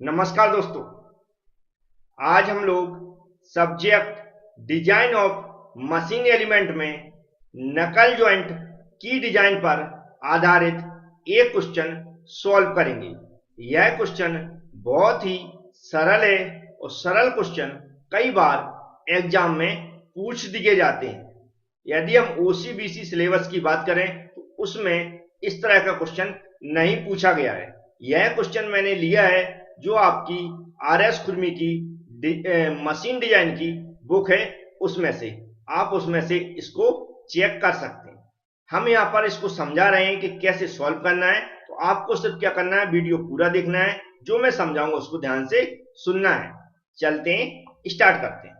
नमस्कार दोस्तों। आज हम लोग subject design of machine element में नकल जॉइंट की डिजाइन पर आधारित एक क्वेश्चन सॉल्व करेंगे। यह क्वेश्चन बहुत ही सरल है और सरल क्वेश्चन कई बार एग्जाम में पूछ दिए जाते हैं। यदि हम ओसीबीसी सिलेबस की बात करें तो उसमें इस तरह का क्वेश्चन नहीं पूछा गया है। यह क्वेश्चन मैंने लिया है जो आपकी RS खुरमी की मशीन डिजाइन की बुक है, उसमें से आप उसमें से इसको चेक कर सकते हैं। हम यहाँ पर इसको समझा रहे हैं कि कैसे सॉल्व करना है, तो आपको सिर्फ क्या करना है, वीडियो पूरा देखना है, जो मैं समझाऊंगा उसको ध्यान से सुनना है। चलते हैं, स्टार्ट करते हैं।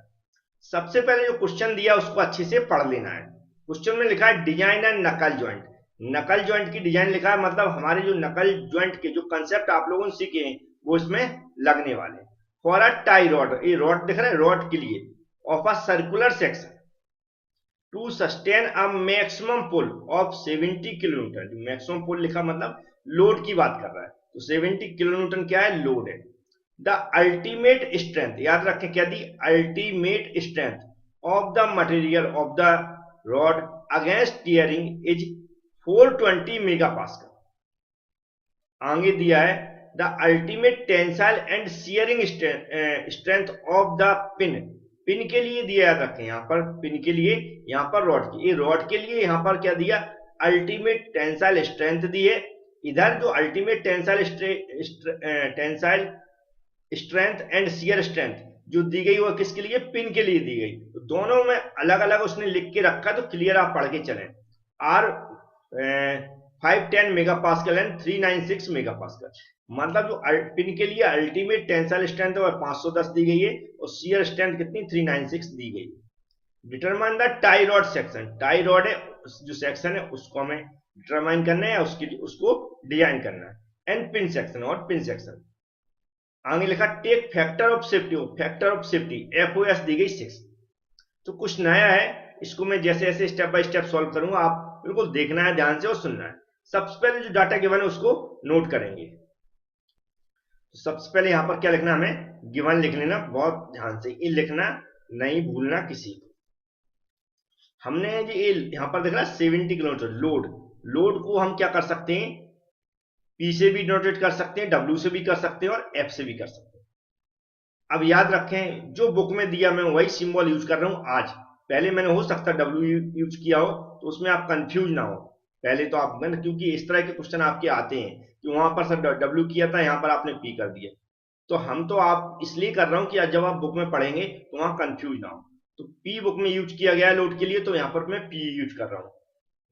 सबसे पहले जो क्वेश्चन दिया उसको अच्छे से पढ़ लेना है। क्वेश्चन में लिखा है डिजाइन एंड नकल जॉइंट। नकल जॉइंट की डिजाइन लिखा है, मतलब हमारे जो नकल जॉइंट के जो कंसेप्ट आप लोगों ने सीखे हैं वो इसमें लगने वाले। फॉर अ टाई रॉड, ये रॉड दिख रहा है, रॉड के लिए of a circular section to sustain a maximum pull of 70 kilometre. Maximum pull लिखा मतलब लोड की बात कर रहा है, तो 70 किलोमीटर क्या है, लोड है। द अल्टीमेट स्ट्रेंथ, याद रखें क्या दी, ultimate strength of the material of the rod against tearing is 420 mega pascal. आगे दिया है the ultimate tensile and shearing strength of the pin. Pin के लिए दिया, याद रखें यहाँ पर पिन के लिए, यहाँ पर रॉड की, ये रॉड के लिए यहाँ पर क्या दिया, अल्टीमेट टेंसाइल स्ट्रेंथ दी है। इधर जो ultimate tensile strength and shear strength जो दी गई वो किसके लिए, पिन के लिए दी गई। तो दोनों में अलग अलग उसने लिख के रखा, तो क्लियर आप पढ़ के चलें। Are 510 mega pascal and 396 mega pascal, मतलब जो पिन के लिए अल्टीमेट टेंसाइल स्ट्रेंथ है 510 दी गई है और शियर स्ट्रेंथ कितनी, 396 दी गई। Determine the tie rod section, tie rod है जो सेक्शन है उसको हमें डिटरमाइन करना है, उसको डिजाइन करना है। एंड पिन सेक्शन, और पिन सेक्शन। आगे लिखा take factor of safety, factor of safety FOS दी गई 6। तो कुछ नया है, इसको मैं जैसे जैसे स्टेप बाय स्टेप सॉल्व करूंगा, आप बिल्कुल देखना है ध्यान से और सुनना है। सबसे पहले जो डाटा गिवन है उसको नोट करेंगे। तो सबसे पहले यहां पर क्या लिखना, हमें गिवन लिख लेना, बहुत ध्यान से ये लिखना, नहीं भूलना किसी को। हमने ये यहां पर देख रहा है 70 किलोमीटर लोड, लोड को हम क्या कर सकते हैं, P से भी नोटेट कर सकते हैं, W से भी कर सकते हैं और F से भी कर सकते हैं। अब याद रखें जो बुक में दिया मैं वही सिंबल यूज कर रहा हूं आज। पहले मैंने हो सकता W यूज किया हो, तो उसमें आप कंफ्यूज ना हो। पहले तो आप, क्योंकि इस तरह के क्वेश्चन आपके आते हैं कि वहां पर सर W किया था, यहां पर आपने P कर दिया। तो हम तो आप इसलिए कर रहा हूं कि जब आप बुक में पढ़ेंगे तो वहां कंफ्यूज ना हो। तो P बुक में यूज किया गया है लोड के लिए, तो यहाँ पर मैं P यूज कर रहा हूँ।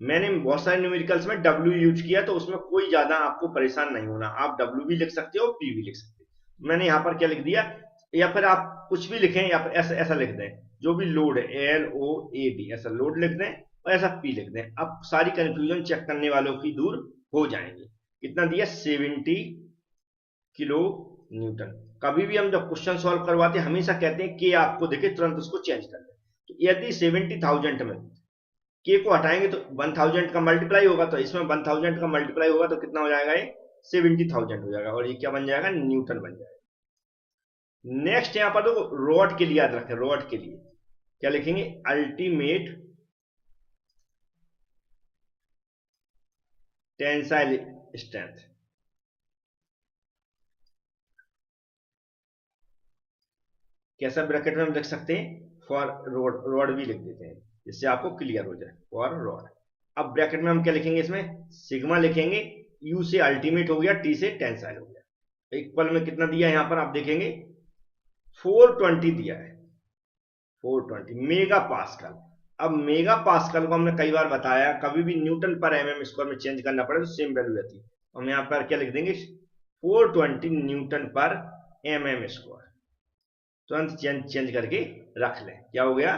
मैंने बहुत सारे न्यूमेरिकल्स में W यूज किया, तो उसमें कोई ज्यादा आपको परेशान नहीं होना, आप W भी लिख सकते हो, P भी लिख सकते हो। मैंने यहाँ पर क्या लिख दिया, या फिर आप कुछ भी लिखें, या फिर ऐसा ऐसा लिख दें, जो भी लोड है LOAD, ऐसा लोड लिख दें और ऐसा P लिख दें। अब सारी कंफ्यूजन चेक करने वालों की दूर हो जाएंगे। कितना दिया, 70 किलो न्यूटन। कभी भी हम जब क्वेश्चन सॉल्व करवाते हैं हमेशा कहते हैं कि आपको देखे तुरंत उसको चेंज कर दें। तो यदि 70,000 में के को हटाएंगे तो 1000 का मल्टीप्लाई होगा, तो इसमें 1000 का मल्टीप्लाई होगा तो कितना हो जाएगा, ये 70,000 हो जाएगा, और ये क्या बन जाएगा, न्यूटन बन जाएगा। नेक्स्ट यहां पर देखो रॉड के लिए याद रखें, रॉड के लिए क्या लिखेंगे, अल्टीमेट टेंसाइल स्ट्रेंथ। कैसा ब्रैकेट में हम लिख सकते हैं, फॉर रॉड, रॉड भी लिख देते हैं जिससे आपको क्लियर हो जाए, फॉर रॉड। अब ब्रैकेट में हम क्या लिखेंगे, इसमें सिग्मा लिखेंगे, यू से अल्टीमेट हो गया, टी से टेंसाइल हो गया। इक्वल में कितना दिया यहां पर आप देखेंगे, 420 दिया है, 420 मेगा पास्कल। अब मेगा पास्कल को हमने कई बार बताया, कभी भी न्यूटन पर mm स्क्वायर में चेंज करना पड़े तो सेम वैल्यू रहती है। हम यहाँ पर क्या लिख देंगे, 420 न्यूटन पर mm स्क्वायर। तुरंत चेंज करके रख लें, क्या हो गया,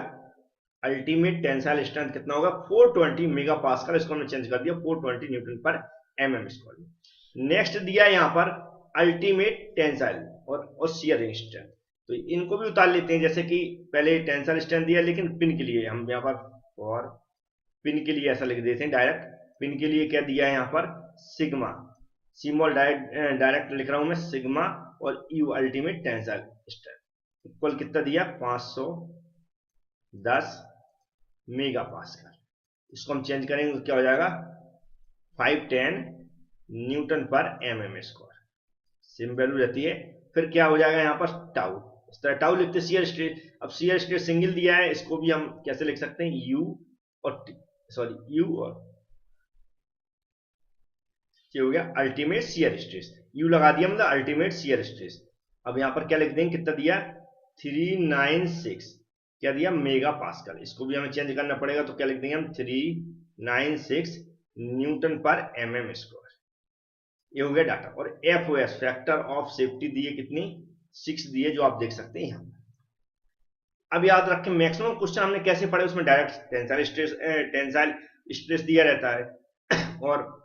अल्टीमेट टेंसाइल स्ट्रेंथ कितना होगा, 420 मेगा पास्कल। इसको हमने चेंज कर दिया 420 न्यूटन पर mm स्क्वायर। नेक्स्ट दिया यहाँ पर अल्टीमेट टेंसाइल और शियर स्ट्रेंथ। तो इनको भी उतार लेते हैं, जैसे कि पहले टेंसाइल स्ट्रेंथ दिया, लेकिन पिन के लिए हम यहाँ पर, और पिन के लिए ऐसा लिख देते हैं डायरेक्ट। पिन के लिए क्या दिया है यहाँ पर, सिग्मा, सिंबल डायरेक्ट लिख रहा हूं मैं, सिग्मा और you ultimate tensile strength equal कितना दिया, 510 मेगा पास्कल। इसको हम चेंज करेंगे तो क्या हो जाएगा, 510 न्यूटन पर mm स्क्वायर सेम वैल्यू रहती है। फिर क्या हो जाएगा यहाँ पर टाउ, इस तरह टाउ लिखते शियर स्ट्रेस। अब शियर स्ट्रेस सिंगल दिया है, इसको भी हम कैसे लिख सकते हैं, यू और सॉरी यू और ये हो गया अल्टीमेट शियर स्ट्रेस, यू लगा दिया मतलब अल्टीमेट शियर स्ट्रेस। अब यहाँ पर क्या लिख देंगे, कितना दिया 396 क्या दिया मेगा पास्कल। इसको भी हमें चेंज करना पड़ेगा तो क्या लिख देंगे हम 396 न्यूटन पर mm स्क्वायर। ये हो गया डाटा। और FOS फैक्टर ऑफ सेफ्टी दिए कितनी, 6 दिए, जो आप देख सकते हैं यहाँ। अब याद रखें मैक्सिमम क्वेश्चन हमने कैसे पढ़े, उसमें डायरेक्ट टेंसाइल स्ट्रेस दिया रहता है और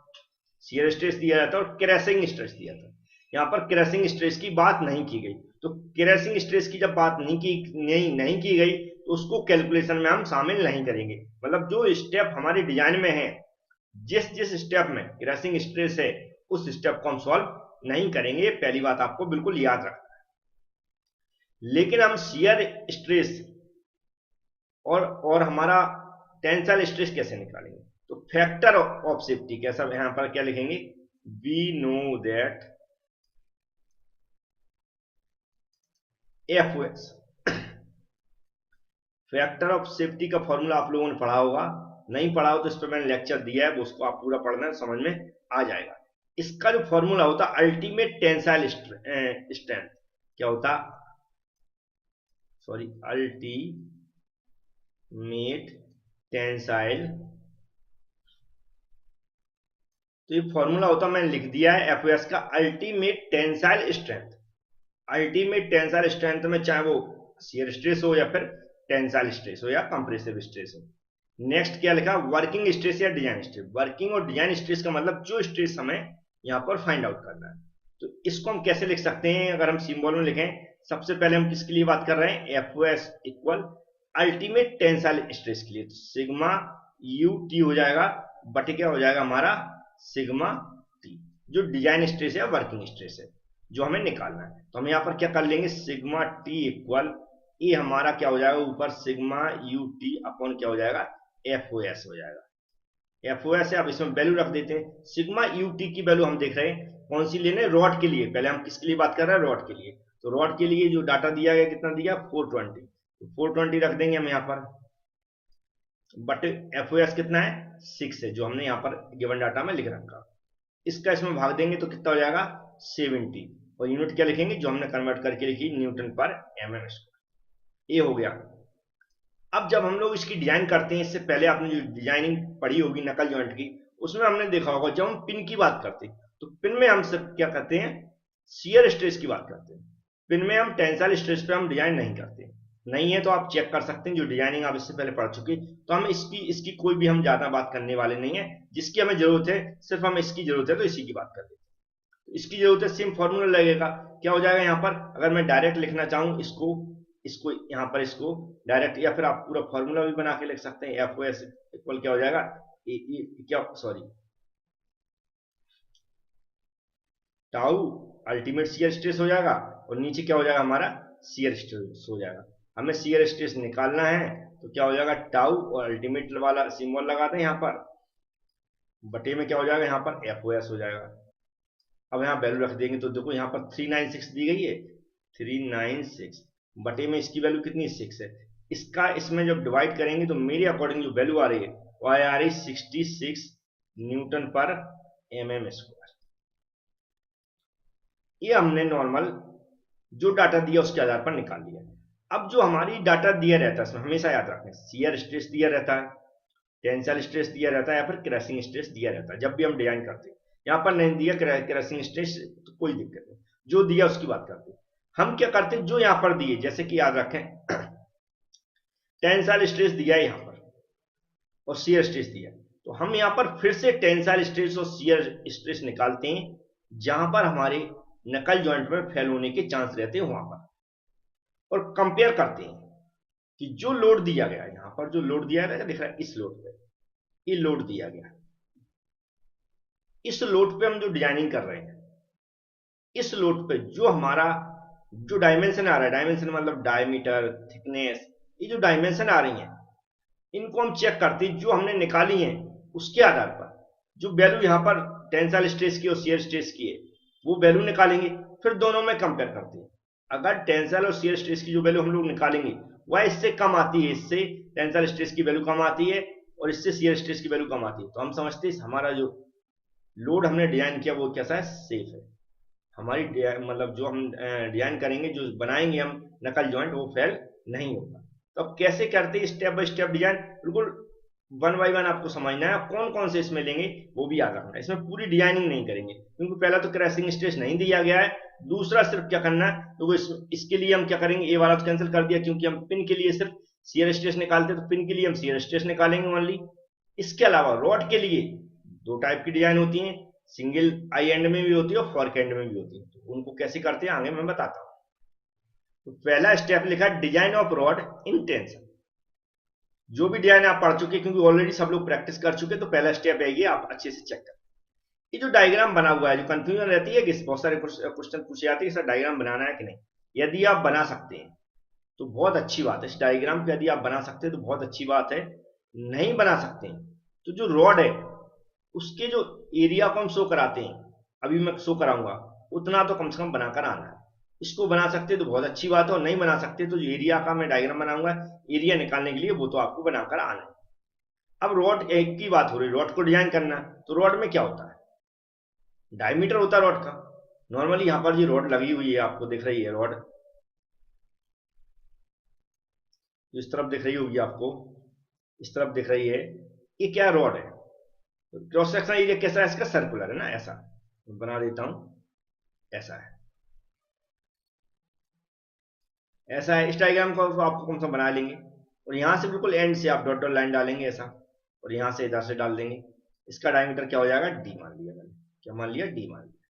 शियर स्ट्रेस दिया जाता है और क्रैशिंग स्ट्रेस दिया था। यहाँ पर क्रैशिंग स्ट्रेस की बात नहीं की गई, तो क्रैशिंग स्ट्रेस की जब बात नहीं की गई तो उसको कैलकुलेशन में हम शामिल नहीं करेंगे। मतलब जो स्टेप हमारे डिजाइन में है, जिस स्टेप में क्रैशिंग स्ट्रेस है उस स्टेप को हम सॉल्व नहीं करेंगे, पहली बात आपको बिल्कुल याद रखना है। लेकिन हम शियर स्ट्रेस और हमारा टेंसाइल स्ट्रेस कैसे निकालेंगे, तो फैक्टर ऑफ सेफ्टी कैसा, यहां पर क्या लिखेंगे, we know that FOS factor of safety का फॉर्मूला आप लोगों ने पढ़ा होगा, नहीं पढ़ा हो तो इस पर मैंने लेक्चर दिया है, उसको आप पूरा पढ़ना, समझ में आ जाएगा। इसका जो फॉर्मूला होता अल्टीमेट टेंसाइल स्ट्रेंथ, क्या होता, सॉरी अल्टीमेट टेंसाइल, तो ये फॉर्मूला होता मैंने लिख दिया है FOS का, ultimate tensile strength. Ultimate tensile strength में चाहे वो शियर स्ट्रेस हो या फिर टेंसाइल स्ट्रेस हो या कंप्रेसिव स्ट्रेस हो। नेक्स्ट क्या लिखा, वर्किंग स्ट्रेस या डिजाइन स्ट्रेस। वर्किंग और डिजाइन स्ट्रेस का मतलब जो स्ट्रेस हमें यहाँ पर फाइंड आउट करना है, तो इसको हम कैसे लिख सकते हैं, अगर हम सिंबल में लिखें, सबसे पहले हम किसके लिए बात कर रहे हैं, FOS equal ultimate tensile stress के लिए, तो सिग्मा UT हो जाएगा बटे क्या हो जाएगा हमारा सिग्मा T, जो डिजाइन स्ट्रेस है वर्किंग स्ट्रेस है जो हमें निकालना है। तो हम यहाँ पर क्या कर लेंगे, सिग्मा T इक्वल ये हमारा क्या हो जाएगा ऊपर सिग्मा UT अपॉन क्या हो जाएगा FOS हो जाएगा। FOS है, अब इसमें वैल्यू रख देते हैं। सिग्मा UT की वैल्यू हम देख रहे हैं कौन सी लेने, रॉड के लिए। पहले हम किसके लिए बात कर रहे हैं, रॉड के लिए। तो रॉड के लिए जो डाटा दिया गया कितना दिया 420, तो 420 रख देंगे हम यहाँ पर, बट FOS कितना है 6 है जो हमने यहाँ पर गिवन डाटा में लिख रखा। इसका इसमें भाग देंगे तो कितना हो जाएगा 70, और यूनिट क्या लिखेंगे जो हमने कन्वर्ट करके लिखी न्यूटन पर mm स्क्वायर। ये हो गया। अब जब हम लोग इसकी डिजाइन करते हैं, इससे पहले आपने जो डिजाइनिंग पढ़ी होगी नकल जॉइंट की, उसमें हमने देखा होगा जब हम पिन की बात करते हैं तो पिन में हम सब क्या करते हैं, शियर स्ट्रेस की बात करते हैं। पिन में हम टेंसाइल स्ट्रेस पे हम डिजाइन नहीं करते। नहीं है तो आप चेक कर सकते हैं, जो डिजाइनिंग आप इससे पहले पढ़ चुके। तो हम इसकी कोई भी हम ज्यादा बात करने वाले नहीं है, जिसकी हमें जरूरत है सिर्फ हम इसकी जरूरत है तो इसी की बात कर देते हैं। इसकी जरूरत है, सेम फॉर्मूला लगेगा, क्या हो जाएगा यहाँ पर, अगर मैं डायरेक्ट लिखना चाहूँ इसको यहाँ पर इसको डायरेक्ट, या फिर आप पूरा फॉर्मूला भी बना के लिख सकते हैं। FOS इक्वल क्या हो जाएगा, क्या sorry tau ultimate shear stress हो जाएगा, और नीचे क्या हो जाएगा हमारा शियर स्ट्रेस हो जाएगा। हमें शियर स्ट्रेस निकालना है तो क्या हो जाएगा टाउ और अल्टीमेट वाला सिंबल लगाते हैं यहाँ पर, बटे में क्या हो जाएगा यहाँ पर FOS हो जाएगा। अब यहाँ वैल्यू रख देंगे तो देखो यहाँ पर 396 दी गई है, 396 बटे में इसकी वैल्यू कितनी 6 है। इसका इसमें जब डिवाइड करेंगे तो मेरे अकॉर्डिंग जो वैल्यू आ रही है वो आ रही 66 न्यूटन पर mm स्क्वायर। ये हमने नॉर्मल जो डाटा दिया उसके आधार पर निकाल लिया। अब जो हमारी डाटा दिया रहता है उसमें हमेशा याद रखें शियर स्ट्रेस दिया रहता है, टेंसाइल स्ट्रेस दिया रहता है, या फिर क्रैशिंग स्ट्रेस दिया रहता है जब भी हम डिजाइन करते हैं। यहाँ पर नहीं दिया क्रैशिंग स्ट्रेस तो कोई दिक्कत नहीं, जो दिया उसकी बात करते हैं। हम क्या करते हैं, जो यहाँ पर दिए, जैसे कि याद रखें टेंसाइल स्ट्रेस दिया है यहाँ पर और शियर स्ट्रेस दिया, तो हम यहाँ पर फिर से टेंसाइल स्ट्रेस और शियर स्ट्रेस निकालते हैं जहां पर हमारे नकल जॉइंट में फेल होने के चांस रहते हैं वहां पर, और कंपेयर करते हैं कि जो लोड दिया गया, यहाँ पर जो लोड दिया गया दिख रहा है, इस लोड पे ये लोड दिया गया, इस लोड पे हम जो डिजाइनिंग कर रहे हैं, इस लोड पे जो हमारा जो डायमेंशन आ रहा है, डायमेंशन मतलब डायमीटर, थिकनेस, ये जो डायमेंशन आ रही हैं, इनको हम चेक करते हैं जो हमने निकाली हैं उसके आधार पर। जो वैल्यू यहाँ पर टेंसाइल स्ट्रेस की और शियर स्ट्रेस की है वो वैल्यू निकालेंगे, फिर दोनों में कंपेयर करते हैं। अगर टेंसाइल और शियर स्ट्रेस की जो वैल्यू हम लोग निकालेंगे वह इससे कम आती है, इससे टेंसाइल स्ट्रेस की वैल्यू कम आती है और इससे शियर स्ट्रेस की वैल्यू कम आती है, तो हम समझते हैं हमारा जो लोड हमने डिजाइन किया वो कैसा है, सेफ है। हमारी मतलब जो हम डिजाइन करेंगे, जो बनाएंगे हम नकल जॉइंट, वो फेल नहीं होगा। तो अब कैसे करते हैं स्टेप बाय स्टेप डिजाइन, बिल्कुल वन बाय वन आपको समझना है। कौन कौन से इसमें लेंगे वो भी याद रखना है। इसमें पूरी डिजाइनिंग नहीं करेंगे क्योंकि पहला तो क्रैशिंग स्ट्रेस नहीं दिया गया है, दूसरा सिर्फ क्या करना है, तो इसके लिए हम क्या करेंगे, ये वाला तो कैंसिल कर दिया क्योंकि हम पिन के लिए सिर्फ शियर स्ट्रेस निकालते हैं, तो पिन के लिए हम शियर स्ट्रेस निकालेंगे ओनली। इसके अलावा रॉड के लिए दो टाइप की डिजाइन होती है, सिंगल आई एंड में भी होती है और फॉर्क एंड में भी होती है, तो उनको कैसे करते हैं आगे मैं बताता हूं। तो पहला स्टेप लिखा है design of rod in tension. जो भी डिजाइन आप पढ़ चुके क्योंकि ऑलरेडी सब लोग प्रैक्टिस कर चुके, तो पहला स्टेप है ये, आप अच्छे से चेक करें। ये जो डायग्राम बना हुआ है, जो कंफ्यूजन रहती है कि बहुत सारे क्वेश्चन पूछे जाते हैं सर डायग्राम बनाना है कि नहीं, यदि आप बना सकते हैं तो बहुत अच्छी बात है। इस डायग्राम को यदि आप बना सकते हैं तो बहुत अच्छी बात है, नहीं बना सकते हैं तो जो रॉड है उसके जो एरिया को हम शो कराते हैं, अभी मैं शो कराऊंगा, उतना तो कम से कम बनाकर आना है। इसको बना सकते हैं तो बहुत अच्छी बात है, और नहीं बना सकते तो जो एरिया का मैं डायग्राम बनाऊंगा एरिया निकालने के लिए, वो तो आपको बनाकर आना है। अब रॉड एक की बात हो रही, रॉड को डिजाइन करना, तो रॉड में क्या होता है, डायमीटर होता है रॉड का। नॉर्मली यहां पर जो रॉड लगी हुई है आपको दिख रही है, रॉड इस तरफ दिख रही होगी आपको, इस तरफ दिख रही है, ये क्या रॉड है, क्रॉस सेक्शन एरिया कैसा है इसका, सर्कुलर है ना, ऐसा बना देता हूं, ऐसा है, ऐसा है। इस डायग्राम को आपको कौन सा बना लेंगे, और यहां से बिल्कुल एंड से आप डॉट डॉट लाइन डालेंगे ऐसा, और यहां से इधर से डाल देंगे। इसका डायमीटर क्या हो जाएगा, डी मान लिया मैंने, क्या मान लिया, डी मान लिया।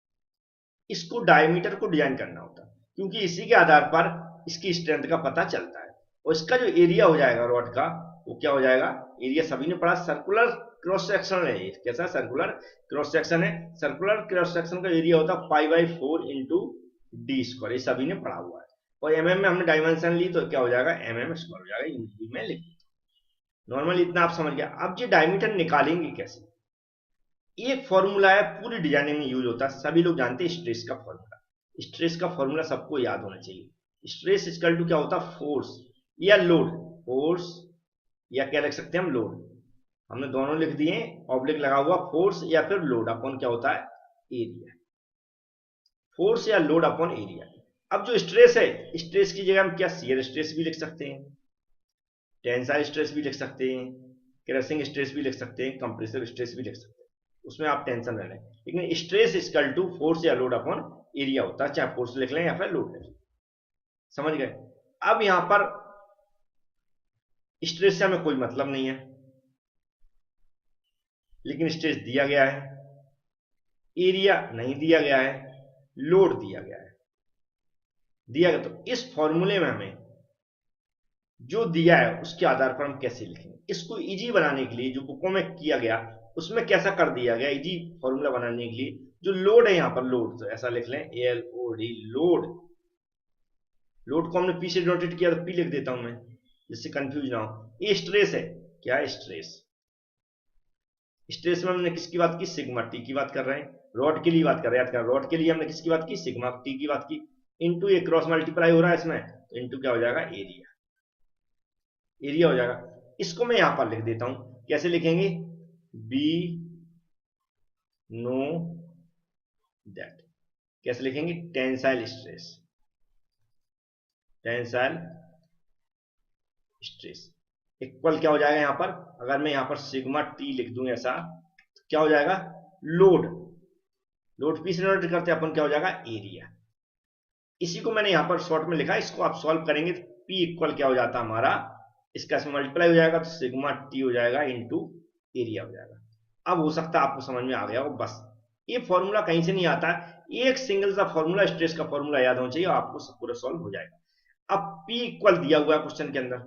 इसको डायमीटर को डिजाइन करना होता है क्योंकि इसी के आधार पर इसकी स्ट्रेंथ का पता चलता है, और इसका जो एरिया हो जाएगा रॉड का, वो क्या हो जाएगा, एरिया सभी ने पढ़ा, सर्कुलर क्रॉस सेक्शन है, कैसा सर्कुलर क्रॉस सेक्शन है, सर्कुलर क्रॉस सेक्शन का एरिया होता है पाई बाई 4 इंटू डी स्क्वायर, ये सभी ने पढ़ा हुआ है। और एमएम में हमने डायमेंशन ली तो क्या हो जाएगा, एमएम स्क्वायर हो जाएगा, यूनिट में लिख देता हूं। नॉर्मली इतना आप समझ गया। अब ये डायमीटर निकालेंगे कैसे, एक फॉर्मूला है पूरी डिजाइनिंग में यूज होता है, सभी लोग जानते हैं, स्ट्रेस का फॉर्मूला। स्ट्रेस का फॉर्मूला सबको याद होना चाहिए। स्ट्रेस इक्वल टू क्या होता है, फोर्स या लोड, फोर्स या क्या लिख सकते हैं हम, लोड। हमने दोनों लिख दिए, ऑब्लिक लगा हुआ, फोर्स या फिर लोड अपॉन क्या होता है, एरिया। फोर्स या लोड अपॉन एरिया। अब जो स्ट्रेस है, स्ट्रेस की जगह हम क्या शियर स्ट्रेस भी लिख सकते हैं, टेंसाइल स्ट्रेस भी लिख सकते हैं, क्रशिंग स्ट्रेस भी लिख सकते हैं, कंप्रेसिव स्ट्रेस भी लिख सकते हैं, उसमें आप टेंशन न लें। लेकिन स्ट्रेस इक्वल टू फोर्स या लोड अपॉन एरिया होता है, चाहे फोर्स लिख लें या फिर लोड लिख लें, समझ गए। अब यहां पर स्ट्रेस से हमें कोई मतलब नहीं है, लेकिन स्ट्रेस दिया गया है, एरिया नहीं दिया गया है, लोड दिया गया है, दिया गया। तो इस फॉर्मूले में हमें जो दिया है उसके आधार पर हम कैसे लिखेंगे, इसको इजी बनाने के लिए जो बुकों में किया गया उसमें कैसा कर दिया गया, इजी फॉर्मूला बनाने के लिए जो लोड है यहां पर, लोड तो ऐसा लिख लें, L O D, load. Load को हमने पी से डिनोटेट किया तो पी लिख देता हूं मैं, जिससे कंफ्यूज ना हो। ये स्ट्रेस है, क्या है स्ट्रेस, स्ट्रेस में हमने किसकी बात की, सिग्मा टी की बात कर रहे हैं, रॉड के लिए बात कर रहे हैं, याद कर, रॉड के लिए हमने किसकी बात की, सिग्मा टी की बात की, इंटू ये क्रॉस मल्टीप्लाई हो रहा है इसमें, तो इंटू क्या हो जाएगा, एरिया, एरिया हो जाएगा। इसको मैं यहां पर लिख देता हूं, कैसे लिखेंगे, बी नो दैट, कैसे लिखेंगे, tensile stress, tensile stress equal क्या हो जाएगा यहां पर, अगर मैं यहां पर सिग्मा टी लिख दूं ऐसा, तो क्या हो जाएगा, लोड, लोड पी से डिनोट करते हैं अपन, क्या हो जाएगा, एरिया। इसी को मैंने यहां पर शॉर्ट में लिखा, इसको आप सॉल्व करेंगे तो पी इक्वल क्या हो जाता है हमारा, इसका इसमें मल्टीप्लाई हो जाएगा तो सिग्मा टी हो जाएगा इंटू एरिया हो जाएगा। अब हो सकता है आपको समझ में आ गया हो, बस ये फॉर्मूला कहीं से नहीं आता है, एक सिंगल सा फॉर्मूला, स्ट्रेस का फॉर्मूला याद होना चाहिए, आपको सब पूरा सॉल्व हो जाएगा। अब पी इक्वल दिया हुआ है क्वेश्चन के अंदर,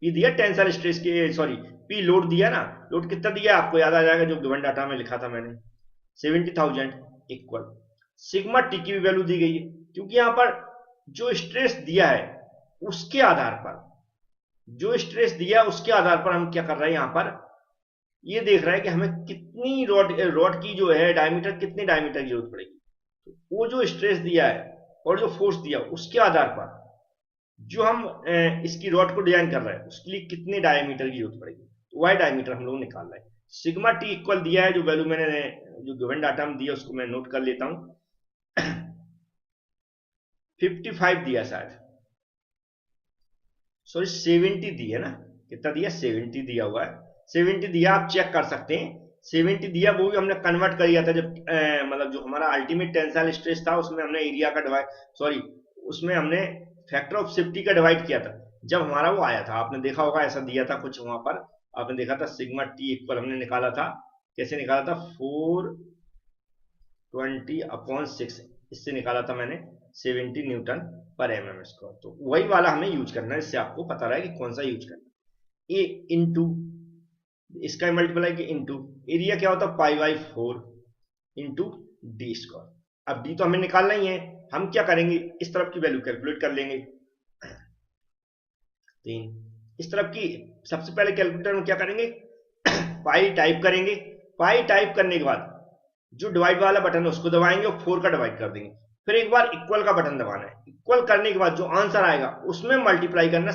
पी दिया टेंसाइल स्ट्रेस के, सॉरी पी लोड दिया ना, लोड कितना दिया आपको याद आ जाएगा जो गिवन डाटा में लिखा था मैंने, 70,000 इक्वल सिग्मा टी की भी वैल्यू दी गई है, क्योंकि यहां पर जो स्ट्रेस दिया है उसके आधार पर, जो स्ट्रेस दिया है उसके आधार पर हम क्या कर रहे हैं, यहां पर ये देख रहे हैं कि हमें कितनी रॉड की जो है डायमीटर, कितनी डायमीटर की जरूरत पड़ेगी। तो वो जो स्ट्रेस दिया है और जो फोर्स दिया उसके आधार पर जो हम इसकी रॉड को डिजाइन कर रहे हैं उसके लिए कितने डायमीटर की जरूरत पड़ेगी, तो वाई डायमीटर हम लोग निकाल रहे हैं। सिग्मा टी इक्वल दिया है, जो वैल्यू मैंने जो गिवन डाटा में दिया उसको मैं नोट कर लेता हूं, 55 दिया शायद, सॉरी 70 दिया ना, कितना दिया 70 दिया हुआ है, 70 दिया, आप चेक कर सकते हैं 70 दिया, वो भी हमने कन्वर्ट कर दिया था जब मतलब जो हमारा अल्टीमेट टेंसाइल स्ट्रेस था उसमें हमने एरिया का डिवाइड, सॉरी उसमें हमने फैक्टर ऑफ सेफ्टी का डिवाइड किया था जब हमारा वो आया था, आपने देखा होगा ऐसा दिया था कुछ वहां पर, आपने देखा था सिग्मा टी इक्वल हमने निकाला था, कैसे निकाला था 420/6, इससे निकाला था मैंने 70 न्यूटन पर एमएम स्क्वायर। तो वही वाला हमें यूज करना है, इससे आपको पता रहे कि कौन सा यूज करना है। ए इंटू इसका मल्टीप्लाई के इंटू एरिया क्या होता है π/4 इंटू डी स्क्वायर। अब डी तो हमें निकालना ही है, हम क्या करेंगे इस तरफ की वैल्यू कैलकुलेट कर लेंगे, 3 इस तरफ की सबसे पहले कैलकुलेटर में क्या करेंगे पाई टाइप करेंगे, पाई टाइप करने के बाद जो डिवाइड वाला बटन है उसको दबाएंगे और 4 का डिवाइड कर देंगे, फिर एक बार इक्वल का बटन दबाना है, इक्वल करने के बाद जो आंसर आएगा उसमें मल्टीप्लाई करना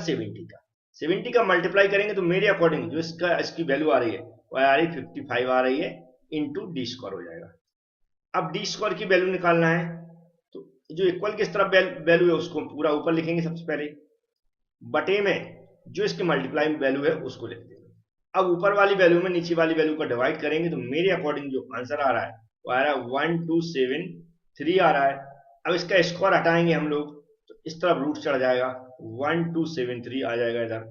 70 का मल्टीप्लाई करेंगे तो मेरे अकॉर्डिंग जो इसकी वैल्यू आ रही है वो आ रही है 55 आ रही है, इंटू डी स्क्वायर हो जाएगा। अब डी स्क्वायर की वैल्यू निकालना है तो जो इक्वल किस तरफ वैल्यू है उसको पूरा ऊपर लिखेंगे सबसे पहले, बटे में जो इसके मल्टीप्लाई वैल्यू है उसको लिख देंगे। अब ऊपर वाली वैल्यू में नीचे वाली वैल्यू को डिवाइड करेंगे तो मेरे अकॉर्डिंग जो आंसर आ रहा है वो आ रहा है 1273 आ रहा है। अब इसका स्क्वायर हटाएंगे हम लोग तो इस तरफ रूट चढ़ जाएगा, 1273 आ जाएगा इधर।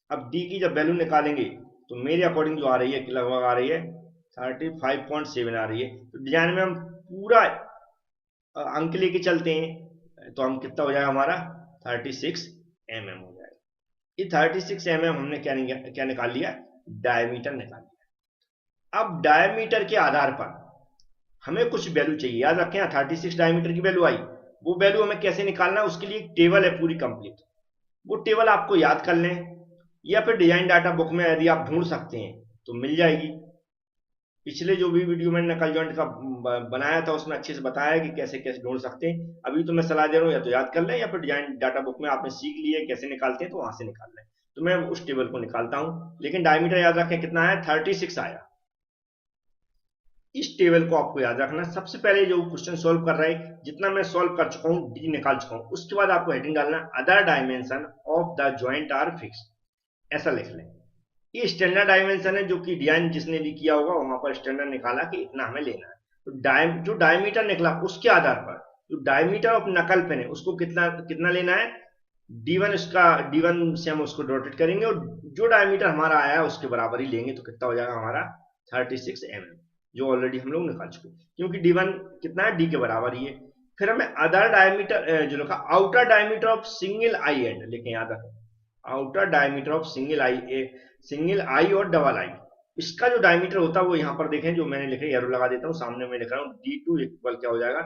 अब डी की जब वैल्यू निकालेंगे तो मेरे अकॉर्डिंग जो आ रही है लगभग आ रही है 35.7 आ रही है। तो डिजाइन में हम पूरा अंक लेके चलते हैं तो हम कितना हो जाएगा हमारा 36 mm हो जाएगा। ये 36 mm हमने क्या निकाल लिया, डायमीटर निकाल लिया। अब डायमीटर के आधार पर हमें कुछ वैल्यू चाहिए, याद रखें 36 डायमीटर की वैल्यू आई, वो वैल्यू हमें कैसे निकालना है उसके लिए एक टेबल है पूरी कंप्लीट, वो टेबल आपको याद कर लें या फिर डिजाइन डाटा बुक में यदि आप ढूंढ सकते हैं तो मिल जाएगी। पिछले जो भी वीडियो मैंने नकल जॉइंट का बनाया था उसमें अच्छे से बताया कि कैसे कैसे ढूंढ सकते हैं। अभी तो मैं सलाह दे रहा हूँ या तो याद कर लें या फिर डिजाइन डाटा बुक में आपने सीख लिया कैसे निकालते हैं तो वहां से निकाल लें। तो मैं उस टेबल को निकालता हूं, लेकिन डायमीटर याद रखें कितना है 36 आया। इस टेबल को आपको याद रखना, सबसे पहले जो क्वेश्चन सोल्व कर रहे हैं जितना मैं सोल्व कर चुका हूं डी निकाल चुका हूं, उसके बाद आपको हेडिंग डालना other dimension of the joint are fix, ऐसा लिख लें। ये स्टैंडर्ड डायमेंशन है जो कि डिजाइन जिसने भी किया होगा वहां पर स्टैंडर्ड निकाला कि इतना हमें लेना है। तो जो डायमीटर निकला उसके आधार पर जो डायमीटर ऑफ नकल पेन है उसको कितना कितना लेना है, D1 उसका D1 से हम उसको डॉटेड करेंगे और जो डायमीटर हमारा आया है उसके बराबर ही लेंगे तो कितना हो जाएगा हमारा 36 mm, जो ऑलरेडी हम लोग निकाल चुके क्योंकि D1 कितना है D के बराबर ही है। फिर हमें अदर डायमीटर जो लिखा outer diameter of single I and, लेकिन याद रखें आउटर डायमीटर ऑफ सिंगल आई और डबल आई, इसका जो डायमीटर होता है वो यहाँ पर देखें जो मैंने लिखा एरो लगा देता हूँ सामने में लिख रहा हूँ D2 इक्वल क्या हो जाएगा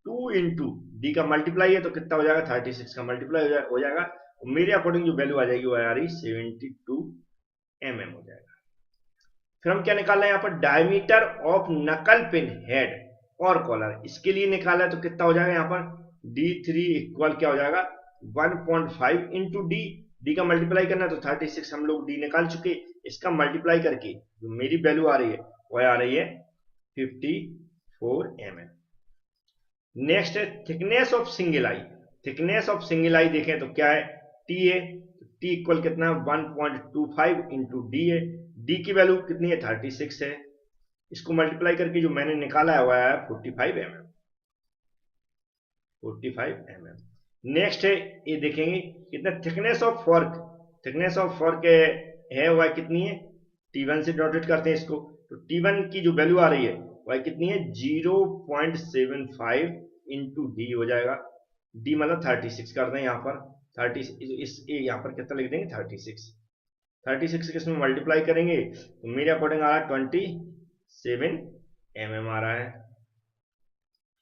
2 इंटू डी का मल्टीप्लाई है तो कितना हो जाएगा 36 का मल्टीप्लाई हो जाएगा। मेरे अकॉर्डिंग जो वैल्यू आ जाएगी वो आ रही 72 mm हो जाएगा। फिर हम क्या निकाल रहे हैं यहाँ पर डायमीटर ऑफ नकल पिन हेड और कॉलर, इसके लिए निकाला है तो कितना हो जाएगा यहाँ पर D3 इक्वल क्या हो जाएगा 1.5 इंटू डी का मल्टीप्लाई करना तो 36 हम लोग डी निकाल चुके, इसका मल्टीप्लाई करके जो मेरी वैल्यू आ रही है वो आ रही है 54 mm। नेक्स्ट है thickness of single eye, thickness of single eye देखें तो क्या है टी है, टी इक्वल कितना 1.25 इंटू डी है, डी की वैल्यू कितनी है 36 है, इसको मल्टीप्लाई करके जो मैंने निकाला है वो आया 45 mm, 45 mm। नेक्स्ट है ये देखेंगे कितना thickness of fork, thickness of fork है वह कितनी है T1 से डॉटेड करते हैं इसको तो T1 की जो वैल्यू आ रही है वह कितनी है 0.75 इंटू डी हो जाएगा, डी मतलब 36 कर दें यहाँ पर 30 यहाँ पर कितना लिख देंगे 36 के इसमें मल्टीप्लाई करेंगे तो मेरे अकॉर्डिंग आ रहा है 27 mm आ रहा है।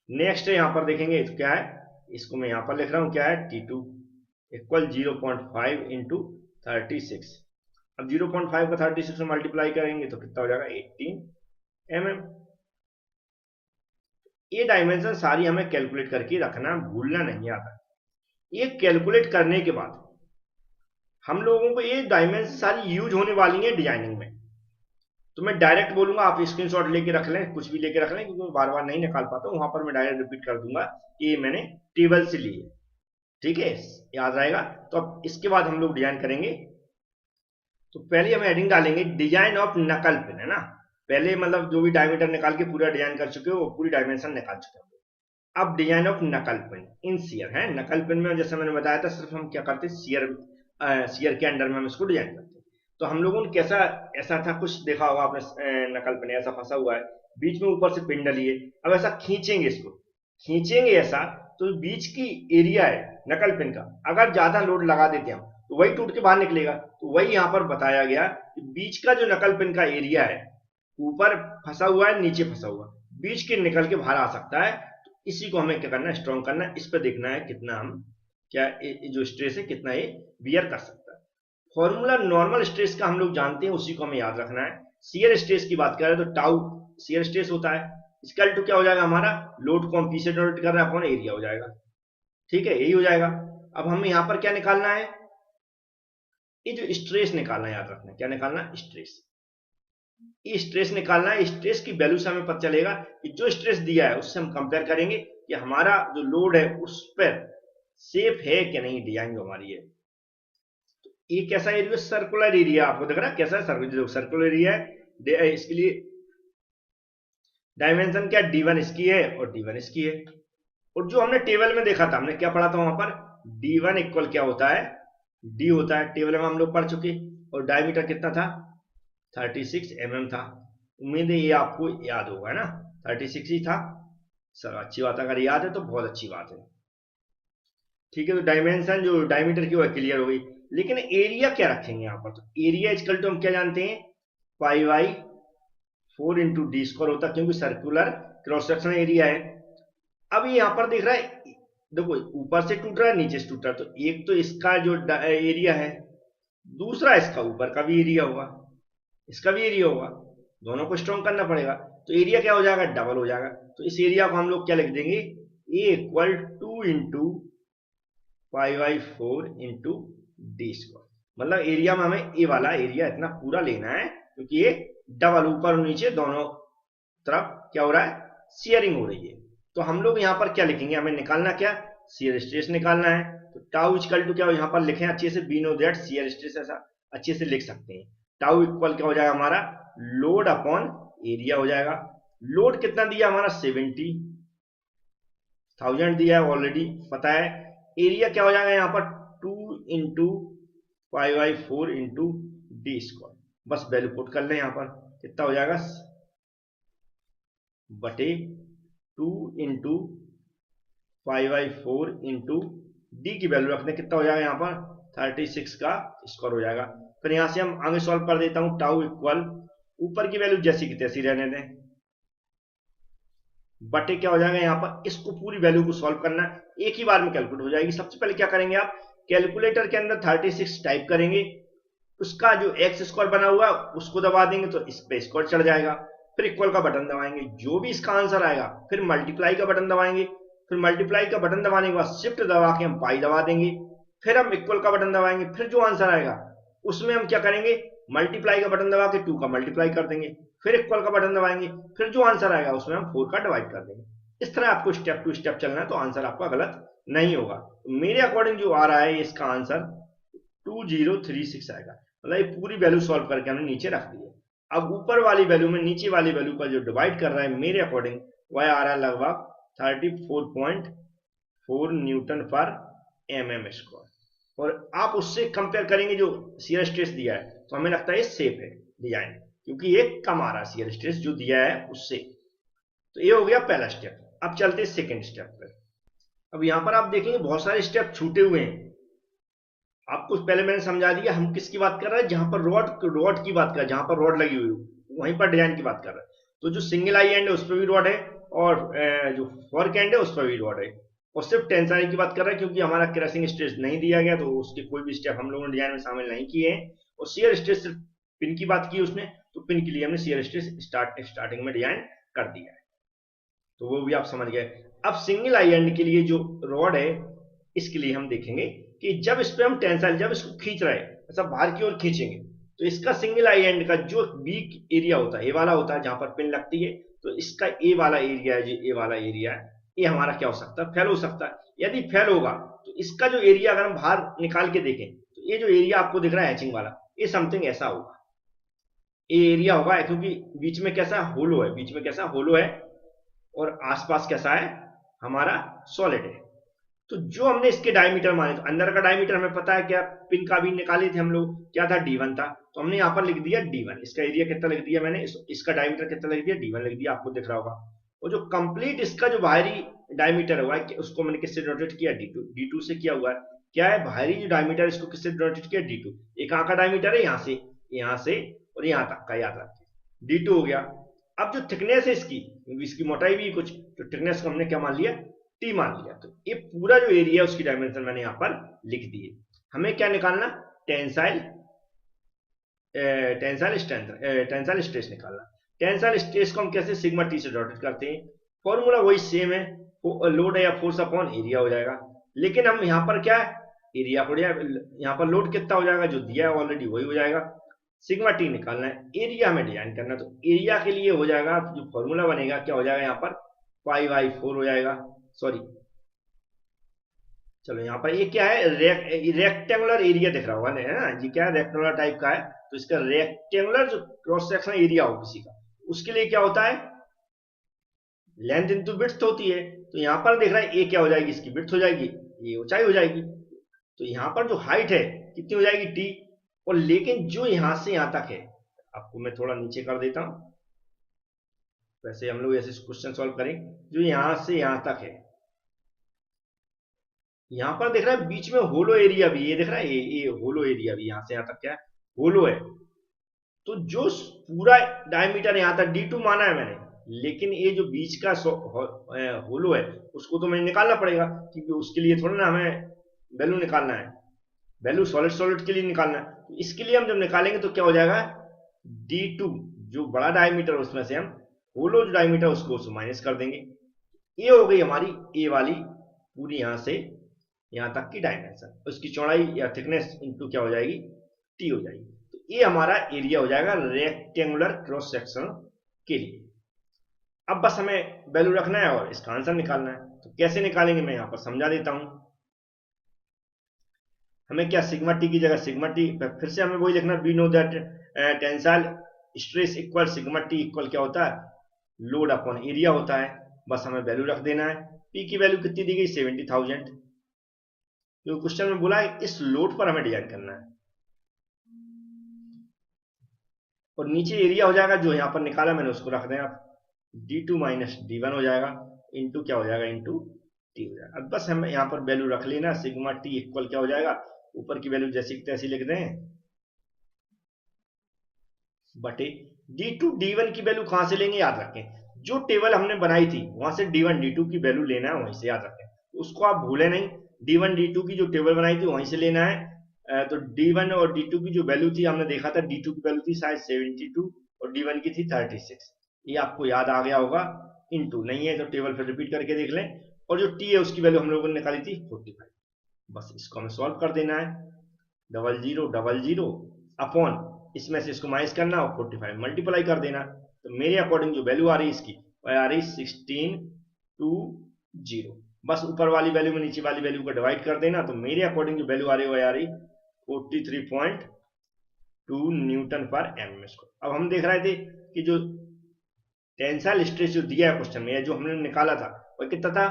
नेक्स्ट यहाँ पर देखेंगे तो क्या है, इसको मैं यहाँ पर लिख रहा हूँ क्या है, T2 इक्वल 0.5 इंटू 36। अब 0.5 का 36 में मल्टीप्लाई करेंगे तो कितना हो जाएगा, 18 mm। ये डायमेंशन सारी हमें कैलकुलेट करके रखना, भूलना नहीं आता। ये कैलकुलेट करने के बाद हम लोगों को ये डायमेंशन सारी यूज होने वाली है डिजाइनिंग में। तो मैं डायरेक्ट बोलूंगा, आप स्क्रीनशॉट लेके रख लें, कुछ भी लेके रख लें, क्योंकि मैं बार बार नहीं निकाल पाता हूं। वहां पर मैं डायरेक्ट रिपीट कर दूंगा कि ये मैंने टेबल से ली है, ठीक है, याद रहेगा। तो अब इसके बाद हम लोग डिजाइन करेंगे। तो पहले हम हेडिंग डालेंगे डिजाइन ऑफ नकल पिन, है ना। पहले मतलब जो भी डायमीटर निकाल के पूरा डिजाइन कर चुके हो, वो पूरी डायमेंशन निकाल चुके हो। अब डिजाइन ऑफ नकल पिन इन सीयर है। नकल पिन में जैसे मैंने बताया था, सिर्फ हम क्या करते हैं, सीयर के अंडर में हम इसको डिजाइन करते हैं। तो हम लोगों ने कैसा, ऐसा था, कुछ देखा होगा आपने, नकल पिन ऐसा फंसा हुआ है, बीच में ऊपर से पिन डली है। अब ऐसा खींचेंगे, इसको खींचेंगे ऐसा, तो बीच की एरिया है नकल पिन का, अगर ज्यादा लोड लगा देते हैं तो वही टूट के बाहर निकलेगा। तो वही यहाँ पर बताया गया कि बीच का जो नकल पिन का एरिया है, ऊपर फंसा हुआ है, नीचे फंसा हुआ, बीच के निकल के बाहर आ सकता है। तो इसी को हमें क्या करना है, स्ट्रॉन्ग करना है। इस पर देखना है कितना हम, क्या जो स्ट्रेस है कितना ये बियर कर सकता है। फॉर्मूला नॉर्मल स्ट्रेस का हम लोग जानते हैं, उसी को हमें याद रखना है। शियर स्ट्रेस की बात करें तो टाउ शियर स्ट्रेस होता है, इसका टू क्या हो जाएगा हमारा, लोड को हम पी से डिनोट कर रहे हैं अपॉन एरिया हो जाएगा, ठीक है, यही हो जाएगा। अब हमें यहाँ पर क्या निकालना है, ये जो स्ट्रेस निकालना है, याद रखना है क्या निकालना है, स्ट्रेस। ये स्ट्रेस निकालना है। स्ट्रेस की वैल्यू से हमें पता चलेगा कि जो स्ट्रेस दिया है उससे हम कंपेयर करेंगे कि हमारा जो लोड है उस पर सेफ है कि नहीं डिजाइन जो हमारी है। ये कैसा एरिया, सर्कुलर एरिया, आपको दिख रहा है कैसा है, सर्कुलर एरिया है। इसके लिए डायमेंशन क्या, D1 इसकी है और D1 इसकी है। और जो हमने टेबल में देखा था, हमने क्या पढ़ा था वहां पर, D1 इक्वल क्या होता है, D होता है, टेबल में हम लोग पढ़ चुके। और डायमीटर कितना था, 36 mm था। उम्मीद है ये आपको याद होगा, है ना, 36 ही था। सर अच्छी बात, अगर याद है तो बहुत अच्छी बात है, ठीक है। तो डायमेंशन जो डायमीटर की वो क्लियर हो गई। लेकिन एरिया क्या रखेंगे यहाँ पर, तो एरिया इक्वल टू हम क्या जानते हैं, पाई बाई 4 इंटू डी स्क्वायर होता है, क्योंकि सर्कुलर क्रॉस सेक्शन एरिया है। अब ये यहाँ पर देख रहा है, देखो ऊपर से टूट रहा है, नीचे से टूट रहा है, तो एक तो इसका जो एरिया है, दूसरा इसका ऊपर का भी एरिया होगा, इसका भी एरिया होगा, दोनों को स्ट्रॉन्ग करना पड़ेगा। तो एरिया क्या हो जाएगा, डबल हो जाएगा। तो इस एरिया को हम लोग क्या लिख देंगे, A equal 2 into pi by 4 into D square. मतलब एरिया में हमें ए वाला एरिया इतना पूरा लेना है, क्योंकि ये डबल ऊपर और नीचे दोनों तरफ क्या हो रहा है, शेयरिंग हो रही है। तो हम लोग यहाँ पर क्या लिखेंगे, हमें निकालना क्या, शियर स्ट्रेस निकालना है। तो टाउ इक्वल टू क्या, यहाँ पर लिखें अच्छे से, be know that shear stress, ऐसा अच्छे से लिख सकते हैं। टाउ इक्वल क्या हो जाएगा हमारा, लोड अपॉन एरिया हो जाएगा। लोड कितना दिया हमारा, 70,000 दिया है, ऑलरेडी पता है। एरिया क्या हो जाएगा यहाँ पर, 2 into pi by 4 into D square. बस वैल्यू पुट कर लें यहाँ पर, कितना हो जाएगा, बटे 2 into pi by 4 into D की वैल्यू रखने, कितना हो जाएगा यहाँ पर, 36 का स्क्वायर हो जाएगा। फिर यहां से हम आगे सॉल्व कर देता हूं, टाउ इक्वल ऊपर की वैल्यू जैसी की तैसी रहने दें, बटे क्या हो जाएगा यहाँ पर, इसको पूरी वैल्यू को सॉल्व करना, एक ही बार में कैलकुलेट हो जाएगी। सबसे पहले क्या करेंगे आप, कैलकुलेटर के अंदर 36 टाइप करेंगे, उसका जो एक्स स्क्वायर बना हुआ उसको दबा देंगे तो इस पे स्क्वायर चढ़ जाएगा। फिर इक्वल का बटन दबाएंगे, जो भी इसका आंसर आएगा, फिर मल्टीप्लाई का बटन दबाएंगे, फिर मल्टीप्लाई का बटन दबाने के बाद शिफ्ट दबा के हम पाई दबा देंगे, फिर हम इक्वल का बटन दबाएंगे, फिर जो आंसर आएगा उसमें हम क्या करेंगे, मल्टीप्लाई का बटन दबा के 2 का मल्टीप्लाई कर देंगे, फिर इक्वल का बटन दबाएंगे, फिर जो आंसर आएगा उसमें हम 4 का डिवाइड कर देंगे। इस तरह आपको स्टेप टू स्टेप चलना है, तो आंसर आपका गलत नहीं होगा। मेरे अकॉर्डिंग जो आ रहा है इसका आंसर 2036 आएगा। मतलब ये पूरी वैल्यू सॉल्व करके हमने नीचे रख दी है। अब ऊपर वाली वैल्यू में नीचे वाली वैल्यू का जो डिवाइड कर रहा है मेरे अकॉर्डिंग वह आ रहा है लगभग 34.4 न्यूटन पर mm स्क्वायर। और आप उससे कंपेयर करेंगे जो शियर स्ट्रेस दिया है, तो हमें लगता है ये सेफ है डिजाइन, क्योंकि ये कम आ रहा है शियर स्ट्रेस जो दिया है उससे। तो ये हो गया पहला स्टेप। अब चलते हैं सेकेंड स्टेप पर। अब यहां पर आप देखेंगे बहुत सारे स्टेप छूटे हुए हैं, आपको पहले मैंने समझा दिया हम किसकी बात कर रहे हैं, जहां पर रॉड रॉड की बात कर रहे हैं, जहां पर रॉड लगी हुई हो वहीं पर डिजाइन की बात कर रहे हैं। तो जो सिंगल आई एंड है उस पर भी रॉड है, और जो फोर्क एंड है उस पर भी रॉड है, और सिर्फ टेंसाइल की बात कर रहे हैं क्योंकि हमारा क्रशिंग स्ट्रेस नहीं दिया गया, तो उसके कोई भी स्टेप हम लोगों ने डिजाइन में शामिल नहीं किए हैं। और शियर स्ट्रेस सिर्फ पिन की बात की उसने, तो पिन के लिए हमने शियर स्ट्रेस स्टार्टिंग में डिजाइन कर दिया है, तो वो भी आप समझ गए। अब सिंगल आई एंड के लिए जो रॉड है, इसके लिए हम देखेंगे कि जब इस पे हम टेंसाइल, जब इसको खींच रहे हैं ऐसा बाहर की ओर खींचेंगे, तो इसका सिंगल आई एंड का जो वीक एरिया होता है, ए वाला होता है जहां पर पिन लगती है, तो इसका ए वाला एरिया है, जो ए वाला एरिया है, ये हमारा क्या हो सकता है, फेल हो सकता है। यदि फेल होगा तो इसका जो एरिया अगर हम बाहर निकाल के देखें, तो ये जो एरिया आपको दिख रहा है हैचिंग वाला, ये समथिंग ऐसा होगा, ये एरिया होगा, क्योंकि बीच में कैसा होलो है, बीच में कैसा होलो है, और आसपास कैसा है हमारा सॉलिड है। तो जो हमने इसके डायमीटर माने, तो अंदर का डायमीटर हमें पता है क्या, पिन का भी निकाले थे हम लोग, क्या था D1 था, तो हमने यहाँ पर लिख दिया D1। इसका एरिया कितना लिख दिया मैंने, इसका डायमीटर कितना लिख दिया, D1 लिख दिया, आपको दिख रहा होगा। और जो कंप्लीट इसका जो बाहरी डायमीटर हुआ है उसको मैंने किससे डिनोटेट किया, D2 से किया हुआ है। क्या है बाहरी जो डायमीटर, इसको किससे डिनोटेट किया, D2। एक कहाँ का डायमीटर है, यहाँ से और यहाँ तक का, याद रखिए D2 हो गया। अब जो थिकनेस है इसकी मोटाई भी कुछ, तो थिकनेस को हमने क्या मान लिया, टी मान लिया। तो ये पूरा जो एरिया है उसकी डायमेंशन मैंने यहां पर लिख दी है। हमें क्या निकालना, टेंसाइल टेंसाइल स्ट्रेस निकालना। टेंसाइल स्ट्रेस को हम कैसे, सिग्मा टी से डॉटेड करते हैं, फॉर्मूला वही सेम है, लोड है या फोर्स अपॉन एरिया हो जाएगा। लेकिन हम यहाँ पर क्या है, एरिया को यहाँ पर लोड कितना हो जाएगा, जो दिया है ऑलरेडी वही हो जाएगा। सिग्मा टी निकालना है, एरिया हमें डिजाइन करना है, तो एरिया के लिए हो जाएगा, जो फॉर्मूला बनेगा क्या हो जाएगा यहाँ पर, 5/4 हो जाएगा, सॉरी चलो यहाँ पर ये क्या है, रेक्टेंगुलर एरिया दिख रहा होगा है ना, ये क्या है, रेक्टेंगुलर टाइप का है, तो इसका रेक्टेंगुलर जो क्रॉस सेक्शन एरिया हो किसी का, उसके लिए क्या होता है, लेंथ इनटू विड्थ होती है। तो यहाँ पर देख रहा है ए क्या हो जाएगी, इसकी विड्थ हो जाएगी, ये ऊंचाई हो जाएगी। तो यहाँ पर जो हाइट है कितनी हो जाएगी, टी। और लेकिन जो यहाँ से यहाँ तक है, आपको मैं थोड़ा नीचे कर देता हूँ, वैसे हम लोग ऐसे क्वेश्चन सॉल्व करें, जो यहाँ से यहाँ तक है, यहाँ पर देख रहा है बीच में होलो एरिया भी, ये देख रहा है ये होलो एरिया भी, यहाँ से यहाँ तक क्या है, होलो है। तो जो पूरा डायमीटर यहाँ तक D2 माना है मैंने, लेकिन ये जो बीच का होलो है उसको तो मैंने निकालना पड़ेगा, क्योंकि उसके लिए थोड़ा ना हमें वैल्यू निकालना है, वैल्यू सॉलिड सॉलिड के लिए निकालना है। तो इसके लिए हम जब निकालेंगे तो क्या हो जाएगा, D2 जो बड़ा डायमीटर उसमें से हम होलो जो डायमीटर उसको माइनस कर देंगे। ये हो गई हमारी ए वाली पूरी यहाँ से यहाँ तक की डायमेंशन, उसकी चौड़ाई या थिकनेस इनटू क्या हो जाएगी, टी हो जाएगी। तो ये हमारा एरिया हो जाएगा रेक्टेंगुलर क्रॉस सेक्शन के लिए। अब बस हमें वैल्यू रखना है और इसका आंसर निकालना है। तो कैसे निकालेंगे मैं यहाँ पर समझा देता हूं। हमें क्या, सिग्मा टी की जगह सिग्मा टी, फिर से हमें वही लिखना, we know that tensile stress equal sigma T equal क्या होता है, लोड अपॉन एरिया होता है। बस हमें वैल्यू रख देना है। पी की वैल्यू कितनी दी गई, 70,000। जो क्वेश्चन में बोला है इस लोड पर हमें डिजाइन करना है, और नीचे एरिया हो जाएगा जो यहाँ पर निकाला मैंने उसको रख दें आप, D2 माइनस D1 हो जाएगा, इंटू क्या हो जाएगा, इंटू टी हो जाएगा। अब बस हमें यहाँ पर वैल्यू रख लेना, सिग्मा टी इक्वल क्या हो जाएगा, ऊपर की वैल्यू जैसी तैसी लिख दें, बटे D2 D1 की वैल्यू कहां से लेंगे, याद रखें जो टेबल हमने बनाई थी वहां से D1 D2 की वैल्यू लेना है, वहीं से याद रखें, उसको आप भूले नहीं। D1 D2 की जो टेबल बनाई थी वहीं से लेना है। तो D1 और D2 की जो वैल्यू थी हमने देखा था, D2 की वैल्यू थी शायद 72 और D1 की थी 36। ये आपको याद आ गया होगा। इंटू नहीं है तो टेबल फिर रिपीट करके देख लें। और जो टी है उसकी वैल्यू हम लोगों ने निकाली थी 45। बस इसको हमें सॉल्व कर देना है, 0000 अपॉन इसमें से इसको माइनस करना और 45 मल्टीप्लाई कर देना। तो मेरे अकॉर्डिंग जो वैल्यू आ रही है इसकी, वह आ रही 1620। बस ऊपर वाली वैल्यू में नीचे वाली वैल्यू को डिवाइड कर देना। तो मेरे अकॉर्डिंग जो वैल्यू आ रही है वह आ रही 43.2 न्यूटन पर mm स्क्वायर। अब हम देख रहे थे कि जो टेंसाइल स्ट्रेस जो दिया है क्वेश्चन में, जो हमने निकाला था वह कितना था,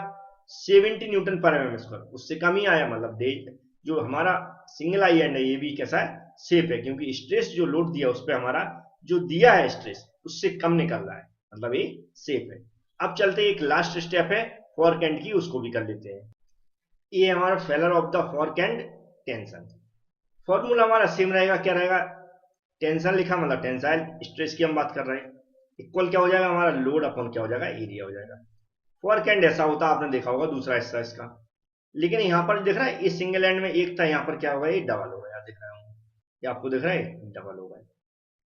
70 न्यूटन पर mm स्क्वायर, उससे कम ही आया। मतलब जो हमारा सिंगल आई एंड है ये भी कैसा है, सेफ है, क्योंकि स्ट्रेस जो लोड दिया उस पर हमारा जो दिया है स्ट्रेस उससे कम निकल रहा है, मतलब ये सेफ है। अब चलते एक लास्ट स्टेप है फॉर्क एंड की, उसको भी कर लेते हैं। ये हमारा failure of the fork and tension. Formula हमारा सेम रहेगा, क्या रहेगा, टेंशन लिखा मतलब टेंसाइल स्ट्रेस की हम बात कर रहे हैं, इक्वल क्या हो जाएगा हमारा, लोड अपॉन क्या हो जाएगा, एरिया हो जाएगा। फॉर्क एंड ऐसा होता है, आपने देखा होगा दूसरा हिस्सा इसका, लेकिन यहाँ पर दिख रहा है इस सिंगल एंड में एक था, यहाँ पर क्या होगा, ये डबल होगा, यार दिख रहा है, ये आपको दिख रहा है डबल होगा।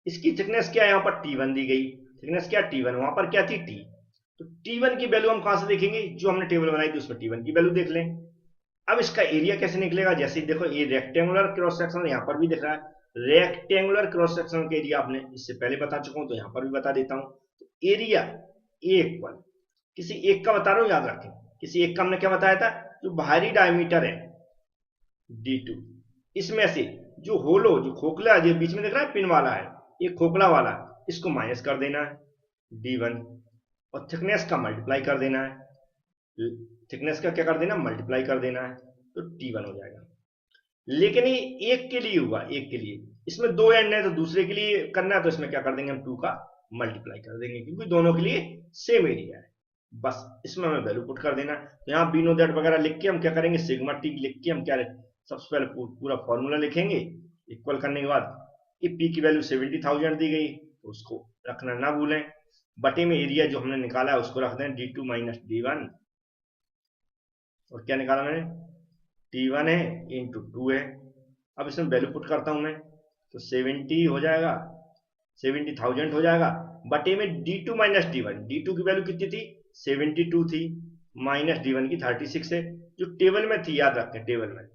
इसकी थिकनेस क्या है, यहाँ पर T1 दी गई, थिकनेस क्या T1, वहां पर क्या थी T, तो T1 की वैल्यू हम कहां से देखेंगे, जो हमने टेबल बनाई थी उसमें T1 की वैल्यू देख लें। अब इसका एरिया कैसे निकलेगा, जैसे देखो ये रेक्टेंगुलर क्रॉस सेक्शन यहाँ पर भी दिख रहा है, रेक्टेंगुलर क्रॉस सेक्शन का एरिया आपने इससे पहले बता चुका हूं, तो यहाँ पर भी बता देता हूं, तो एरिया ए इक्वल, किसी एक का बता रहा हूं, याद रखें, किसी एक का हमने क्या बताया था, जो बाहरी डायमीटर है D2, इसमें से जो होलो, जो खोखला जो बीच में दिख रहा है पिन वाला है, ये खोखला वाला, इसको माइनस कर देना है D1, और थिकनेस का मल्टीप्लाई कर देना है, थिकनेस का क्या कर देना, मल्टीप्लाई कर देना है, तो T1 हो जाएगा। लेकिन ये एक के लिए हुआ, एक के लिए, इसमें दो एंड है तो दूसरे के लिए करना है, तो इसमें क्या कर देंगे हम 2 का मल्टीप्लाई कर देंगे, क्योंकि दोनों के लिए सेम एरिया है, बस इसमें हमें वैल्यू पुट कर देना। तो यहाँ बी नो दैट वगैरह लिख के हम क्या करेंगे, सिग्मा टी लिख के हम क्या, सबसे पहले पूरा फॉर्मूला लिखेंगे, इक्वल करने के बाद ये पी की वैल्यू 70,000 दी गई, तो उसको रखना ना भूलें, बटे में एरिया जो हमने निकाला है उसको रख दें D2 माइनस D1, और क्या निकाला मैंने, T1 है इंटू 2 है। अब इसमें वैल्यू पुट करता हूं मैं, तो 70 हो जाएगा, 70,000 हो जाएगा, बटे में D2 माइनस D1, D2 की वैल्यू कितनी थी, 72 थी, माइनस D1 की 36 है, जो टेबल में थी, याद रखें टेबल में,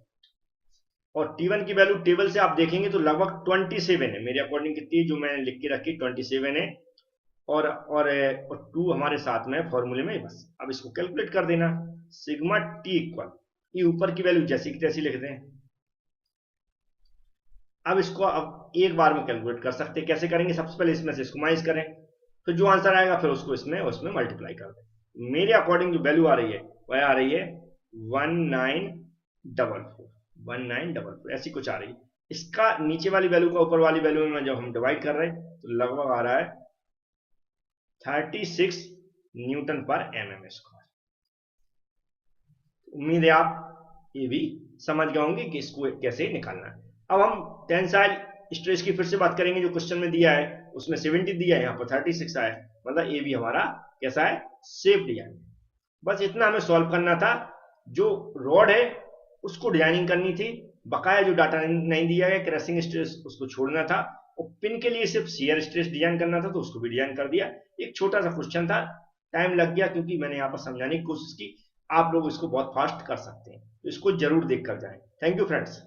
और T1 की वैल्यू टेबल से आप देखेंगे तो लगभग 27 है, मेरे अकॉर्डिंग कितनी है जो मैंने लिख के रखी 27 है, और 2 हमारे साथ में फॉर्मूले में, बस अब इसको कैलकुलेट कर देना, सिग्मा टी इक्वल, ये ऊपर की वैल्यू जैसी की तैसी लिख दें। अब इसको अब एक बार में कैलकुलेट कर सकते हैं, कैसे करेंगे, सबसे पहले इसमें से इसको माइनस करें, फिर जो आंसर आएगा फिर उसको इसमें मल्टीप्लाई कर दें। मेरे अकॉर्डिंग जो वैल्यू आ रही है वह आ रही है 1944 ऐसी कुछ आ रही है। इसका नीचे वाली वैल्यू का ऊपर वाली वैल्यू में जब हम डिवाइड कर रहे हैं तो लगभग आ रहा है 36 न्यूटन पर mm स्क्वायर। उम्मीद है आप ये भी समझ गए होंगे कि इसको कैसे निकालना है। अब हम टेंसाइल स्ट्रेस की फिर से बात करेंगे, जो क्वेश्चन में दिया है उसमें 70 दिया है, यहाँ पर 36 आया, मतलब ये भी हमारा कैसा है, सेफ डिजाइन। बस इतना हमें सॉल्व करना था, जो रॉड है उसको डिजाइनिंग करनी थी, बकाया जो डाटा नहीं दिया है क्रैशिंग स्ट्रेस उसको छोड़ना था, और पिन के लिए सिर्फ शियर स्ट्रेस डिजाइन करना था, तो उसको भी डिजाइन कर दिया। एक छोटा सा क्वेश्चन था, टाइम लग गया क्योंकि मैंने यहाँ पर समझाने की कोशिश की, आप लोग इसको बहुत फास्ट कर सकते हैं, तो इसको जरूर देख कर जाएं। Thank you friends.